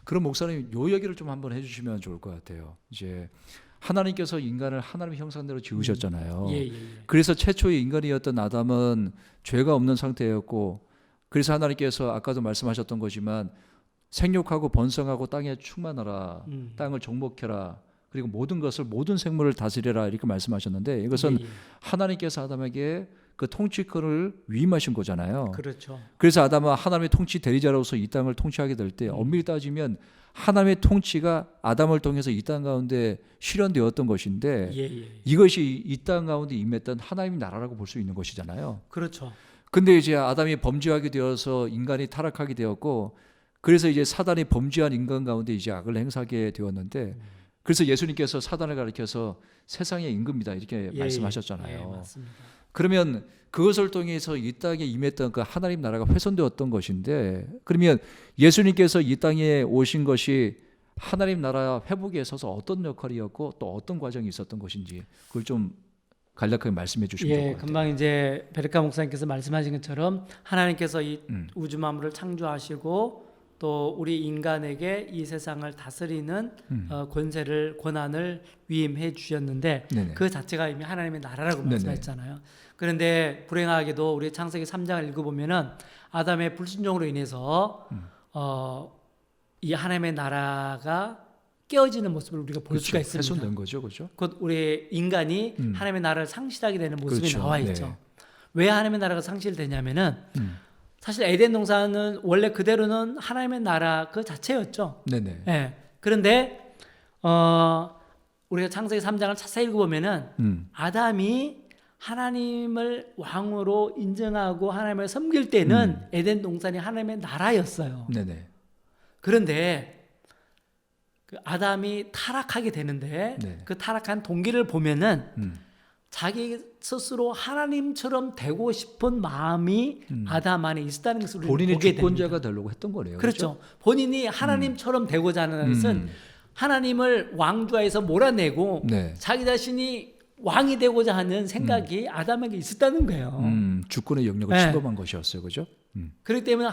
그럼 목사님 요 얘기를 좀 한번 해주시면 좋을 것 같아요. 이제 하나님께서 인간을 하나님의 형상대로 지으셨잖아요. 예. 그래서 최초의 인간이었던 아담은 죄가 없는 상태였고, 그래서 하나님께서 아까도 말씀하셨던 거지만 생육하고 번성하고 땅에 충만하라, 땅을 정복해라, 그리고 모든 것을 모든 생물을 다스려라 이렇게 말씀하셨는데, 이것은 하나님께서 아담에게 그 통치권을 위임하신 거잖아요. 그렇죠. 그래서 아담은 하나님의 통치 대리자로서 이 땅을 통치하게 될 때 엄밀히 따지면 하나님의 통치가 아담을 통해서 이 땅 가운데 실현되었던 것인데 이것이 이 땅 가운데 임했던 하나님의 나라라고 볼 수 있는 것이잖아요. 그렇죠. 근데 이제 아담이 범죄하게 되어서 인간이 타락하게 되었고, 그래서 이제 사단이 범죄한 인간 가운데 이제 악을 행사하게 되었는데, 그래서 예수님께서 사단을 가리켜서 세상의 임금이다 이렇게 말씀하셨잖아요. 맞습니다. 그러면 그것을 통해서 이 땅에 임했던 그 하나님 나라가 훼손되었던 것인데, 그러면 예수님께서 이 땅에 오신 것이 하나님 나라 회복에 있어서 어떤 역할이었고 또 어떤 과정이 있었던 것인지 그걸 좀 간략하게 말씀해 주시면 좋을 것 같아요. 금방 이제 베르카 목사님께서 말씀하신 것처럼 하나님께서 이 우주 만물을 창조하시고 또 우리 인간에게 이 세상을 다스리는 권한을 위임해 주셨는데, 네네. 그 자체가 이미 하나님의 나라라고 말씀하셨잖아요. 그런데 불행하게도 우리 창세기 3장을 읽어보면은 아담의 불순종으로 인해서 이 하나님의 나라가 깨어지는 모습을 우리가 볼 수가 있습니다. 훼손된 거죠, 그렇죠? 곧 우리 인간이 하나님의 나라를 상실하게 되는 모습이 그렇죠. 나와 있죠. 네. 왜 하나님의 나라가 상실되냐면은 사실 에덴 동산은 원래 그대로는 하나님의 나라 그 자체였죠. 네네. 예. 그런데 우리가 창세기 3장을 자세히 읽어보면은 아담이 하나님을 왕으로 인정하고 하나님을 섬길 때는 에덴 동산이 하나님의 나라였어요. 네네. 그런데 그 아담이 타락하게 되는데 네. 그 타락한 동기를 보면은 자기 스스로 하나님처럼 되고 싶은 마음이 아담 안에 있었다는 것을 본인이 보게 주권자가 됩니다. 되려고 했던 거네요. 그렇죠. 본인이 하나님처럼 되고자 하는 것은 하나님을 왕좌에서 몰아내고 네. 자기 자신이 왕이 되고자 하는 생각이 아담에게 있었다는 거예요. 주권의 영역을 네. 침범한 것이었어요, 그렇죠? 그렇기 때문에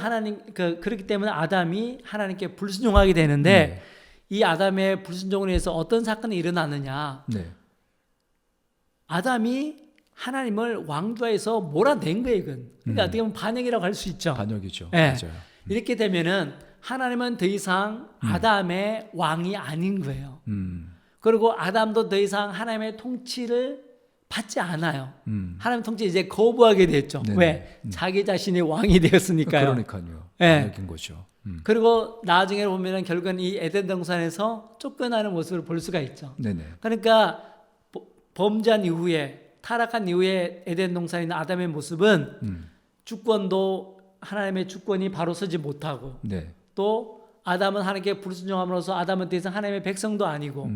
그렇기 때문에 아담이 하나님께 불순종하게 되는데 이 아담의 불순종으로 해서 어떤 사건이 일어나느냐? 네. 아담이 하나님을 왕좌에서 몰아낸 거예요, 이건. 그러니까 어떻게 보면 반역이라고 할 수 있죠. 반역이죠. 네. 맞아요. 이렇게 되면은 하나님은 더 이상 아담의 왕이 아닌 거예요. 그리고 아담도 더 이상 하나님의 통치를 받지 않아요. 하나님 통치 이제 거부하게 됐죠. 네네. 왜? 자기 자신이 왕이 되었으니까요. 그러니까요. 네. 반역인 거죠. 그리고 나중에 보면은 결국은 이 에덴 동산에서 쫓겨나는 모습을 볼 수가 있죠. 네네. 그러니까 범죄한 이후에 타락한 이후에 에덴 동산에 있는 아담의 모습은 주권도 하나님의 주권이 바로 서지 못하고 네. 또 아담은 하나님께 불순종함으로써 아담은 더 이상 하나님의 백성도 아니고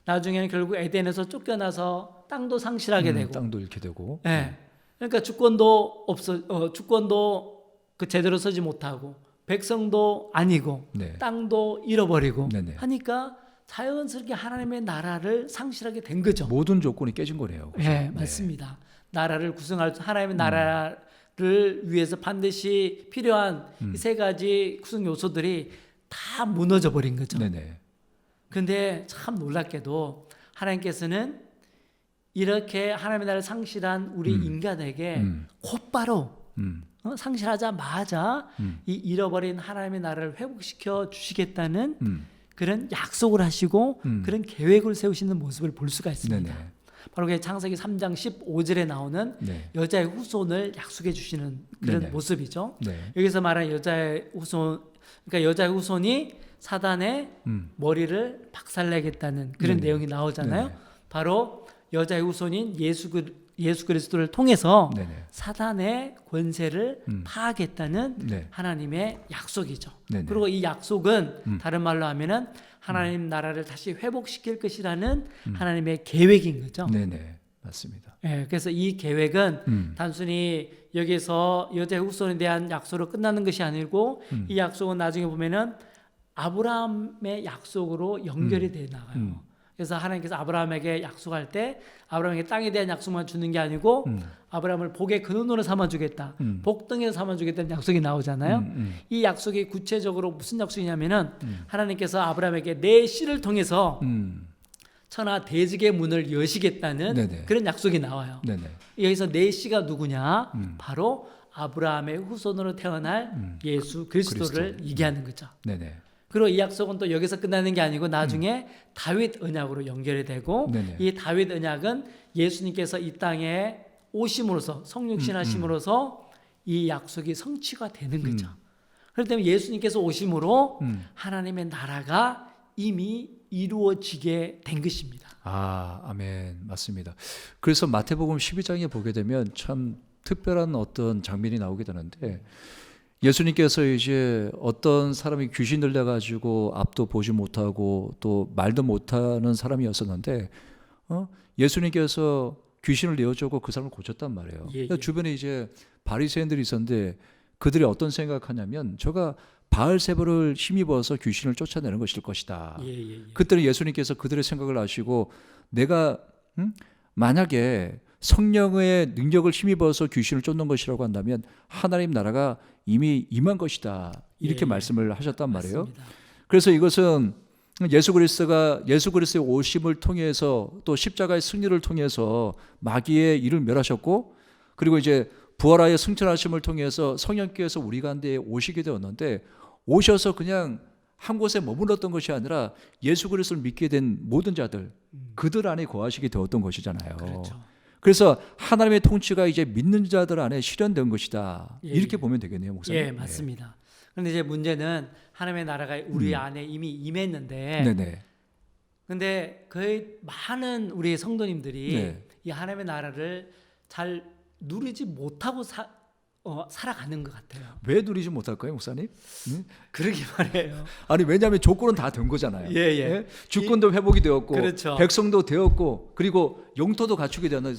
나중에는 결국 에덴에서 쫓겨나서 땅도 상실하게 되고 땅도 잃게 되고. 네. 그러니까 주권도 주권도 그 제대로 서지 못하고 백성도 아니고 네. 땅도 잃어버리고 네네. 하니까 자연스럽게 하나님의 나라를 상실하게 된 거죠. 모든 조건이 깨진 거네요. 그렇죠? 네, 맞습니다. 나라를 구성할 하나님의 나라를 위해서 반드시 필요한 이 세 가지 구성 요소들이 다 무너져 버린 거죠. 네네. 그런데 참 놀랍게도 하나님께서는 이렇게 하나님의 나라를 상실한 우리 인간에게 곧바로 상실하자마자 이 잃어버린 하나님의 나라를 회복시켜 주시겠다는 그런 약속을 하시고 그런 계획을 세우시는 모습을 볼 수가 있습니다. 네네. 바로 그 창세기 3장 15절에 나오는 네. 여자의 후손을 약속해 주시는 그런 네네. 모습이죠. 네. 여기서 말하는 여자의 후손, 그러니까 여자의 후손이 사단의 머리를 박살내겠다는 그런 네네. 내용이 나오잖아요. 네네. 바로 여자의 후손인 예수 그리스도를 통해서 네네. 사단의 권세를 파하겠다는 네. 하나님의 약속이죠. 네네. 그리고 이 약속은 다른 말로 하면은 하나님 나라를 다시 회복시킬 것이라는 하나님의 계획인 거죠. 네네. 맞습니다. 예, 그래서 이 계획은 단순히 여기서 여자의 후손에 대한 약속으로 끝나는 것이 아니고 이 약속은 나중에 보면은 아브라함의 약속으로 연결이 돼 나가요. 그래서 하나님께서 아브라함에게 약속할 때 아브라함에게 땅에 대한 약속만 주는 게 아니고 아브라함을 복의 근원으로 삼아주겠다, 복등에서 삼아주겠다는 약속이 나오잖아요. 이 약속이 구체적으로 무슨 약속이냐면은 하나님께서 아브라함에게 내 씨를 통해서 천하 대직의 문을 여시겠다는 네네. 그런 약속이 나와요. 네네. 여기서 내 씨가 누구냐? 바로 아브라함의 후손으로 태어날 예수 그리스도를 얘기하는 거죠. 네네. 그리고 이 약속은 또 여기서 끝나는 게 아니고 나중에 다윗 언약으로 연결이 되고 네네. 이 다윗 언약은 예수님께서 이 땅에 오심으로써 성육신 하심으로써 이 약속이 성취가 되는 거죠. 그렇기 때문에 예수님께서 오심으로 하나님의 나라가 이미 이루어지게 된 것입니다. 아, 아멘. 맞습니다. 그래서 마태복음 12장에 보게 되면 참 특별한 어떤 장면이 나오게 되는데 예수님께서 이제 어떤 사람이 귀신 들려가지고 앞도 보지 못하고 또 말도 못하는 사람이었었는데 예수님께서 귀신을 내어주고 그 사람을 고쳤단 말이에요. 예. 주변에 이제 바리새인들이 있었는데 그들이 어떤 생각하냐면 저가 바알세불을 힘입어서 귀신을 쫓아내는 것일 것이다. 그때는 예수님께서 그들의 생각을 아시고 내가 만약에 성령의 능력을 힘입어서 귀신을 쫓는 것이라고 한다면 하나님 나라가 이미 임한 것이다. 이렇게 말씀을 하셨단 말이에요. 맞습니다. 그래서 이것은 예수 그리스도의 오심을 통해서 또 십자가의 승리를 통해서 마귀의 일을 멸하셨고 그리고 이제 부활하여 승천하심을 통해서 성령께서 우리 가운데 오시게 되었는데 오셔서 그냥 한 곳에 머물렀던 것이 아니라 예수 그리스도를 믿게 된 모든 자들 그들 안에 거하시게 되었던 것이잖아요. 그렇죠. 그래서 하나님의 통치가 이제 믿는 자들 안에 실현된 것이다. 이렇게 보면 되겠네요, 목사님. 예, 맞습니다. 그런데 이제 문제는 하나님의 나라가 우리 안에 이미 임했는데, 네네. 근데 거의 많은 우리 성도님들이 네. 이 하나님의 나라를 잘 누리지 못하고 살아가는 것 같아요. 왜 누리지 못할까요, 목사님? 그러기 말이에요. 아니 왜냐하면 조건은 다 된 거잖아요. 예. 주권도 회복이 되었고, 그렇죠. 백성도 되었고, 그리고 영토도 갖추게 되었는데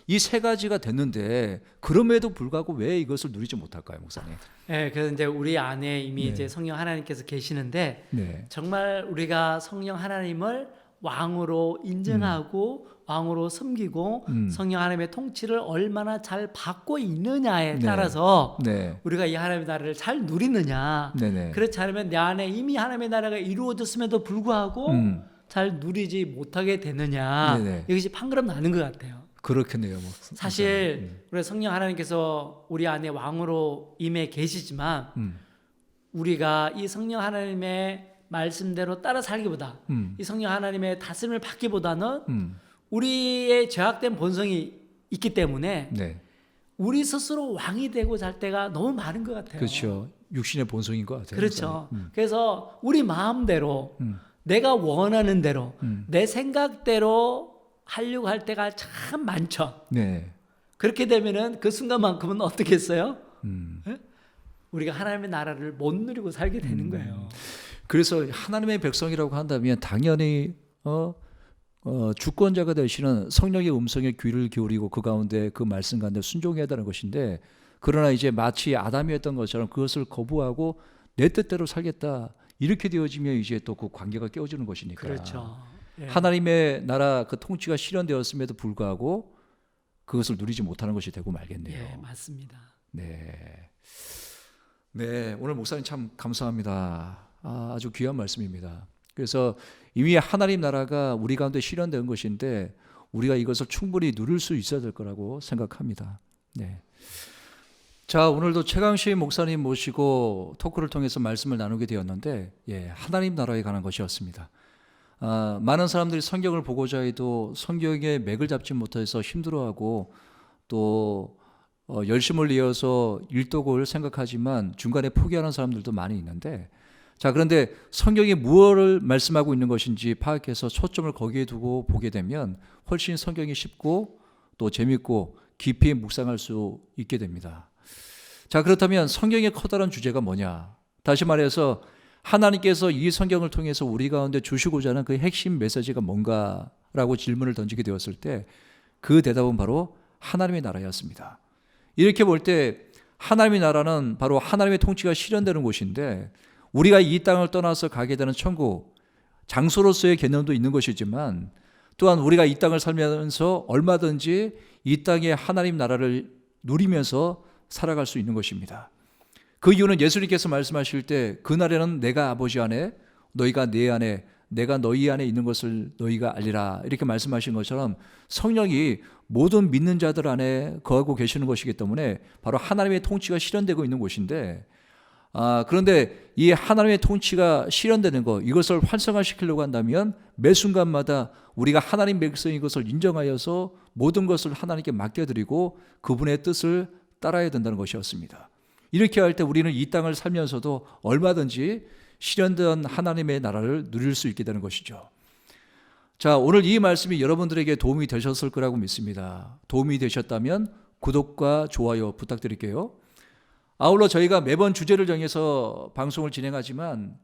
이 세 가지가 됐는데 그럼에도 불구하고 왜 이것을 누리지 못할까요, 목사님? 예, 그래서 이제 우리 안에 이미 네. 이제 성령 하나님께서 계시는데 네. 정말 우리가 성령 하나님을 왕으로 인정하고 왕으로 섬기고 성령 하나님의 통치를 얼마나 잘 받고 있느냐에 따라서 네. 우리가 이 하나님의 나라를 잘 누리느냐. 네네. 그렇지 않으면 내 안에 이미 하나님의 나라가 이루어졌음에도 불구하고 잘 누리지 못하게 되느냐. 네네. 이것이 판가름 나는 것 같아요. 그렇겠네요. 사실 우리 성령 하나님께서 우리 안에 왕으로 임해 계시지만 우리가 이 성령 하나님의 말씀대로 따라 살기보다 이 성령 하나님의 다스림을 받기보다는 우리의 죄악된 본성이 있기 때문에 네. 우리 스스로 왕이 되고 잘 때가 너무 많은 것 같아요. 그렇죠. 육신의 본성인 것 같아요. 그렇죠. 그래서 우리 마음대로 내가 원하는 대로 내 생각대로 하려고 할 때가 참 많죠. 네. 그렇게 되면은 그 순간만큼은 어떻게 했어요? 우리가 하나님의 나라를 못 누리고 살게 되는 거예요. 그래서 하나님의 백성이라고 한다면 당연히 주권자가 되시는 성령의 음성에 귀를 기울이고 그 가운데 그 말씀 가운데 순종해야 하는 것인데 그러나 이제 마치 아담이었던 것처럼 그것을 거부하고 내 뜻대로 살겠다 이렇게 되어지면 이제 또 그 관계가 깨어지는 것이니까. 그렇죠. 예. 하나님의 나라 그 통치가 실현되었음에도 불구하고 그것을 누리지 못하는 것이 되고 말겠네요. 예, 맞습니다. 네. 네, 오늘 목사님 참 감사합니다. 아주 귀한 말씀입니다. 그래서 이미 하나님 나라가 우리 가운데 실현된 것인데 우리가 이것을 충분히 누릴 수 있어야 될 거라고 생각합니다. 네. 자, 오늘도 최강식 목사님 모시고 토크를 통해서 말씀을 나누게 되었는데 하나님 나라에 관한 것이었습니다. 많은 사람들이 성경을 보고자 해도 성경의 맥을 잡지 못해서 힘들어하고 또 열심을 내어서 일독을 생각하지만 중간에 포기하는 사람들도 많이 있는데 자, 그런데 성경이 무엇을 말씀하고 있는 것인지 파악해서 초점을 거기에 두고 보게 되면 훨씬 성경이 쉽고 또 재밌고 깊이 묵상할 수 있게 됩니다. 자, 그렇다면 성경의 커다란 주제가 뭐냐? 다시 말해서 하나님께서 이 성경을 통해서 우리 가운데 주시고자 하는 그 핵심 메시지가 뭔가라고 질문을 던지게 되었을 때 그 대답은 바로 하나님의 나라였습니다. 이렇게 볼 때 하나님의 나라는 바로 하나님의 통치가 실현되는 곳인데 우리가 이 땅을 떠나서 가게 되는 천국, 장소로서의 개념도 있는 것이지만 또한 우리가 이 땅을 살면서 얼마든지 이 땅의 하나님 나라를 누리면서 살아갈 수 있는 것입니다. 그 이유는 예수님께서 말씀하실 때 그날에는 내가 아버지 안에 너희가 내 안에 내가 너희 안에 있는 것을 너희가 알리라 이렇게 말씀하신 것처럼 성령이 모든 믿는 자들 안에 거하고 계시는 것이기 때문에 바로 하나님의 통치가 실현되고 있는 곳인데 그런데 이 하나님의 통치가 실현되는 것 이것을 활성화시키려고 한다면 매 순간마다 우리가 하나님 백성인 것을 인정하여서 모든 것을 하나님께 맡겨드리고 그분의 뜻을 따라야 된다는 것이었습니다. 이렇게 할 때 우리는 이 땅을 살면서도 얼마든지 실현된 하나님의 나라를 누릴 수 있게 되는 것이죠. 자, 오늘 이 말씀이 여러분들에게 도움이 되셨을 거라고 믿습니다. 도움이 되셨다면 구독과 좋아요 부탁드릴게요. 아울러 저희가 매번 주제를 정해서 방송을 진행하지만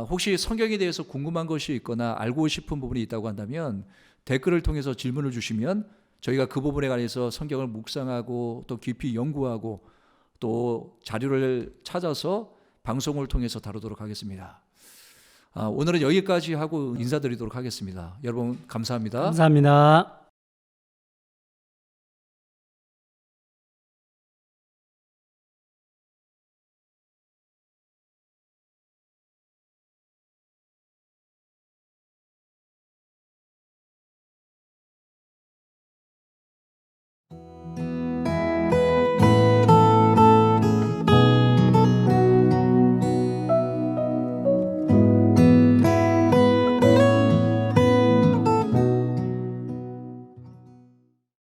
혹시 성경에 대해서 궁금한 것이 있거나 알고 싶은 부분이 있다고 한다면 댓글을 통해서 질문을 주시면 저희가 그 부분에 관해서 성경을 묵상하고 또 깊이 연구하고 또 자료를 찾아서 방송을 통해서 다루도록 하겠습니다. 오늘은 여기까지 하고 인사드리도록 하겠습니다. 여러분 감사합니다. 감사합니다.